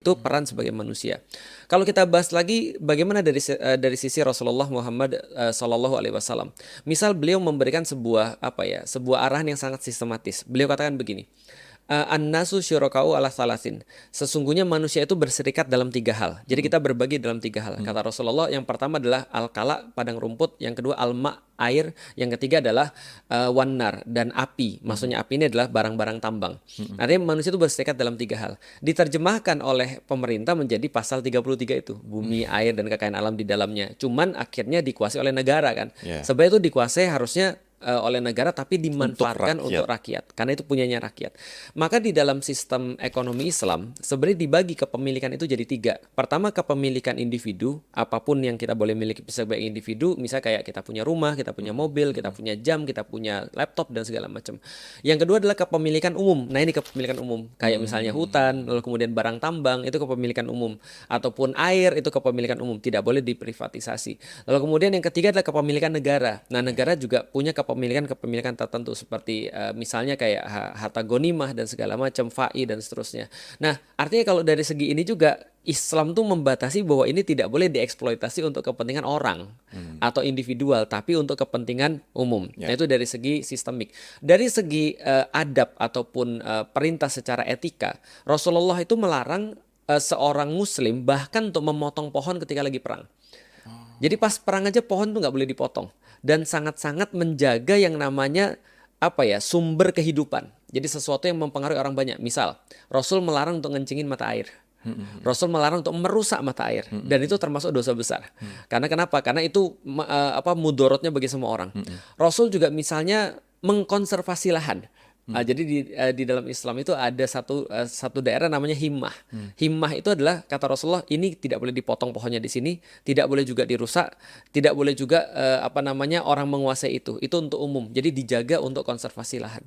Itu peran sebagai manusia. Kalau kita bahas lagi bagaimana dari sisi Rasulullah Muhammad Sallallahu Alaihi Wasallam. Misal beliau memberikan sebuah arahan yang sangat sistematis. Beliau katakan begini. An-nasu syuraka'u ala salasin. Sesungguhnya manusia itu berserikat dalam 3 hal. Jadi kita berbagi dalam 3 hal. Kata Rasulullah, yang pertama adalah al-kala, padang rumput. Yang kedua al-ma, air. Yang ketiga adalah wan-nar, dan api. Maksudnya api ini adalah barang-barang tambang. Artinya manusia itu berserikat dalam 3 hal. Diterjemahkan oleh pemerintah menjadi pasal 33 itu. Bumi, air, dan kekayaan alam di dalamnya. Cuman akhirnya dikuasai oleh negara kan. Sebenarnya itu dikuasai harusnya oleh negara, tapi dimanfaatkan untuk rakyat karena itu punyanya rakyat. Maka di dalam sistem ekonomi Islam sebenarnya dibagi kepemilikan itu jadi 3. Pertama, kepemilikan individu, apapun yang kita boleh miliki sebagai individu, misalnya kayak kita punya rumah, kita punya mobil, kita punya jam, kita punya laptop dan segala macam. Yang kedua adalah kepemilikan umum. Nah, ini kepemilikan umum kayak misalnya hutan, lalu kemudian barang tambang, itu kepemilikan umum, ataupun air, itu kepemilikan umum, tidak boleh diprivatisasi. Lalu kemudian yang ketiga adalah kepemilikan negara. Nah, negara juga punya kepemilikan tertentu seperti misalnya kayak harta gonimah dan segala macam, fai dan seterusnya. Nah, artinya kalau dari segi ini juga Islam tuh membatasi bahwa ini tidak boleh dieksploitasi untuk kepentingan orang atau individual, tapi untuk kepentingan umum. Nah, itu dari segi sistemik. Dari segi adab ataupun perintah secara etika, Rasulullah itu melarang seorang muslim bahkan untuk memotong pohon ketika lagi perang. Jadi pas perang aja pohon tuh nggak boleh dipotong. Dan sangat-sangat menjaga yang namanya sumber kehidupan. Jadi sesuatu yang mempengaruhi orang banyak. Misal, Rasul melarang untuk ngencingin mata air. Rasul melarang untuk merusak mata air. Dan itu termasuk dosa besar. Karena kenapa? Karena itu mudorotnya bagi semua orang. Rasul juga misalnya mengkonservasi lahan. Jadi di dalam Islam itu ada satu daerah namanya himmah. Himmah itu adalah, kata Rasulullah, ini tidak boleh dipotong pohonnya di sini, tidak boleh juga dirusak, tidak boleh juga orang menguasai itu. Itu untuk umum. Jadi dijaga untuk konservasi lahan.